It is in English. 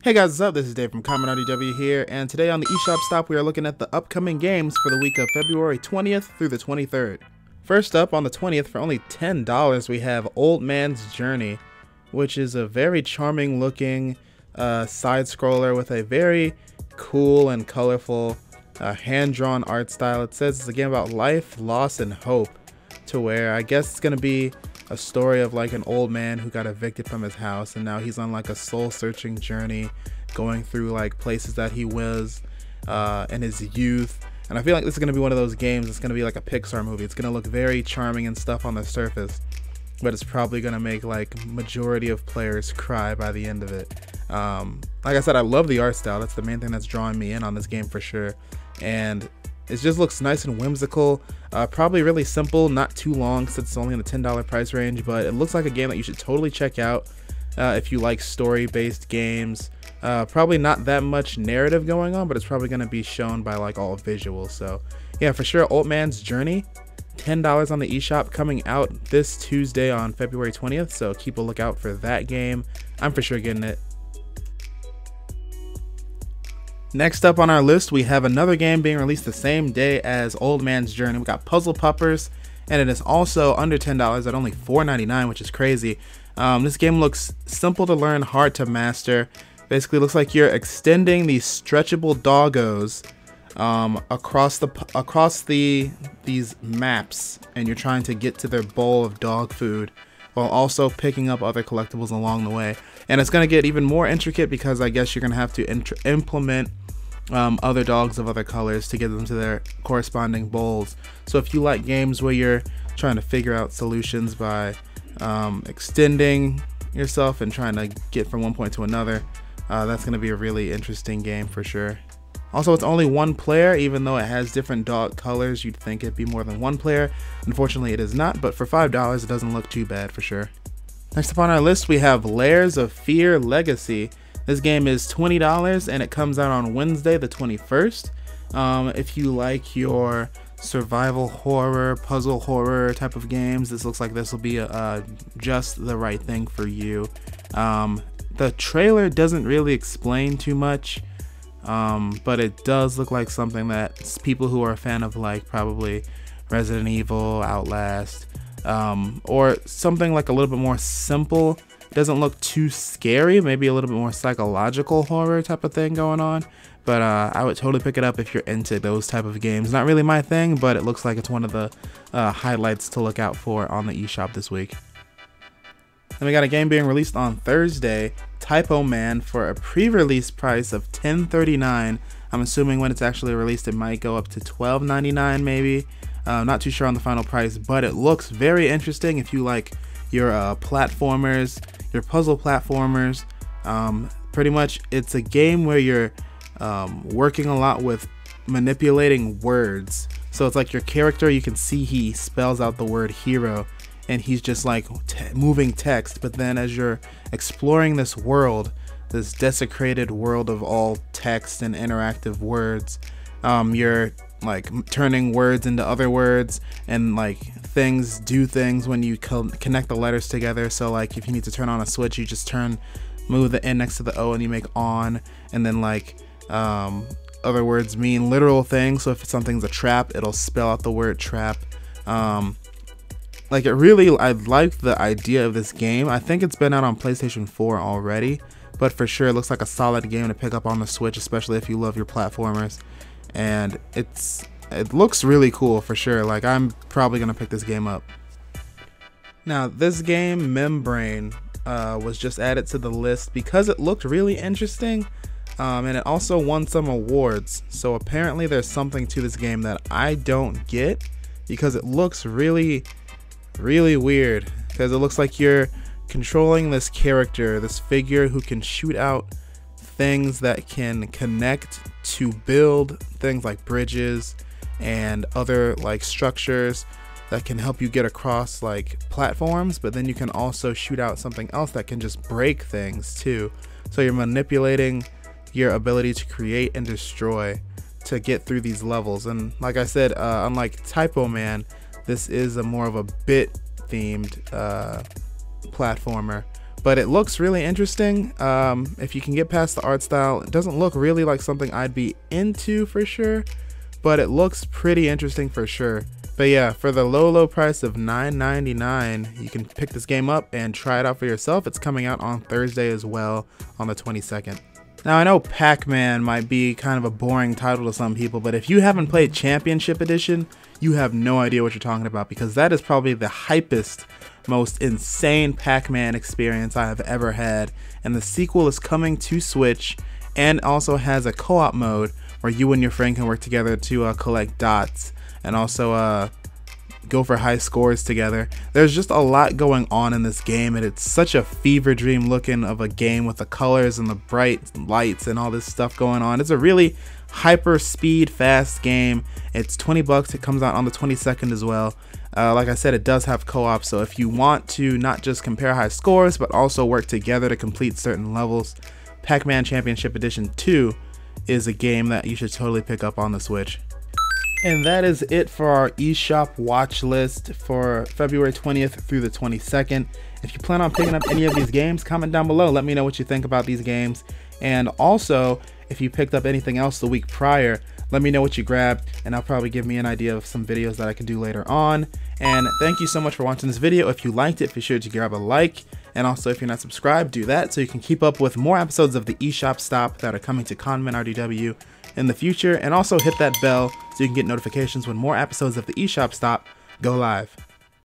Hey guys, what's up? This is Dave from PacMan RDW here, and today on the eShop stop we are looking at the upcoming games for the week of February 20th through the 23rd. First up, on the 20th, for only $10, we have Old Man's Journey, which is a very charming looking side-scroller with a very cool and colorful hand-drawn art style. It says it's a game about life, loss, and hope, to where I guess it's going to be a story of like an old man who got evicted from his house, and now he's on like a soul-searching journey going through like places that he was in his youth. And I feel like this is going to be one of those games. It's going to be like a Pixar movie. It's going to look very charming and stuff on the surface, but it's probably going to make like majority of players cry by the end of it. Like I said, I love the art style. That's the main thing that's drawing me in on this game for sure. And it just looks nice and whimsical. Probably really simple, not too long since it's only in the $10 price range, but it looks like a game that you should totally check out if you like story-based games. Probably not that much narrative going on, but it's probably going to be shown by like all visuals. So yeah, for sure, Old Man's Journey, $10 on the eShop, coming out this Tuesday on February 20th, so keep a lookout for that game. I'm for sure getting it. Next up on our list, we have another game being released the same day as Old Man's Journey. We got Puzzle Puppers, and it is also under $10 at only $4.99, which is crazy. This game looks simple to learn, hard to master. Basically, looks like you're extending these stretchable doggos across these maps, and you're trying to get to their bowl of dog food while also picking up other collectibles along the way. And it's going to get even more intricate because I guess you're going to have to implement other dogs of other colors to get them to their corresponding bowls. So if you like games where you're trying to figure out solutions by extending yourself and trying to get from one point to another, that's going to be a really interesting game for sure. Also, it's only one player, even though it has different dog colors. You'd think it'd be more than one player. Unfortunately, it is not, but for $5, it doesn't look too bad for sure. Next up on our list, we have Layers of Fear Legacy. This game is $20 and it comes out on Wednesday the 21st. If you like your survival horror, puzzle horror type of games, this looks like this will be just the right thing for you. The trailer doesn't really explain too much, but it does look like something that people who are a fan of like probably Resident Evil, Outlast, or something like a little bit more simple. Doesn't look too scary, maybe a little bit more psychological horror type of thing going on, but I would totally pick it up if you're into those type of games. Not really my thing, but it looks like it's one of the highlights to look out for on the eShop this week. Then we got a game being released on Thursday, Typoman, for a pre-release price of $10.39. I'm assuming when it's actually released it might go up to $12.99 maybe. Not too sure on the final price, but it looks very interesting if you like your platformers, your puzzle platformers. Pretty much it's a game where you're working a lot with manipulating words. So it's like your character, you can see he spells out the word hero and he's just like moving text, but then as you're exploring this world, this desecrated world of all text and interactive words, you're like turning words into other words, and like things do things when you connect the letters together. So like if you need to turn on a switch, you just move the N next to the O and you make on, and then like other words mean literal things. So if something's a trap, it'll spell out the word trap. Like I like the idea of this game. I think it's been out on PlayStation 4 already, but for sure it looks like a solid game to pick up on the Switch, especially if you love your platformers. And it looks really cool for sure. Like I'm probably gonna pick this game up. Now this game, Membrane, was just added to the list because it looked really interesting, and it also won some awards. So apparently there's something to this game that I don't get, because it looks really weird, because it looks like you're controlling this character, this figure who can shoot out things that can connect to build things like bridges and other like structures that can help you get across like platforms, but then you can also shoot out something else that can just break things too. So you're manipulating your ability to create and destroy to get through these levels. And like I said, unlike Typoman, this is more of a bit themed platformer but it looks really interesting. If you can get past the art style, it doesn't look really like something I'd be into for sure, but it looks pretty interesting for sure. But yeah, for the low price of $9.99, you can pick this game up and try it out for yourself. It's coming out on Thursday as well, on the 22nd. Now I know PacMan might be kind of a boring title to some people, but if you haven't played Championship Edition, you have no idea what you're talking about, because that is probably the hypest, most insane PacMan experience I have ever had. And the sequel is coming to Switch, and also has a co-op mode where you and your friend can work together to collect dots, and also go for high scores together. There's just a lot going on in this game, and it's such a fever dream looking of a game with the colors and the bright lights and all this stuff going on. It's a really hyper speed fast game. It's 20 bucks. It comes out on the 22nd as well. Like I said, it does have co-op, so if you want to not just compare high scores but also work together to complete certain levels, PacMan Championship Edition 2 is a game that you should totally pick up on the Switch. And that is it for our eShop watch list for February 20th through the 22nd. If you plan on picking up any of these games, comment down below. Let me know what you think about these games. And also, if you picked up anything else the week prior, let me know what you grabbed, and that'll probably give me an idea of some videos that I can do later on. And thank you so much for watching this video. If you liked it, be sure to grab a like. And also, if you're not subscribed, do that so you can keep up with more episodes of the eShop Stop that are coming to ConMan RDW in the future. And also hit that bell so you can get notifications when more episodes of the eShop Stop go live.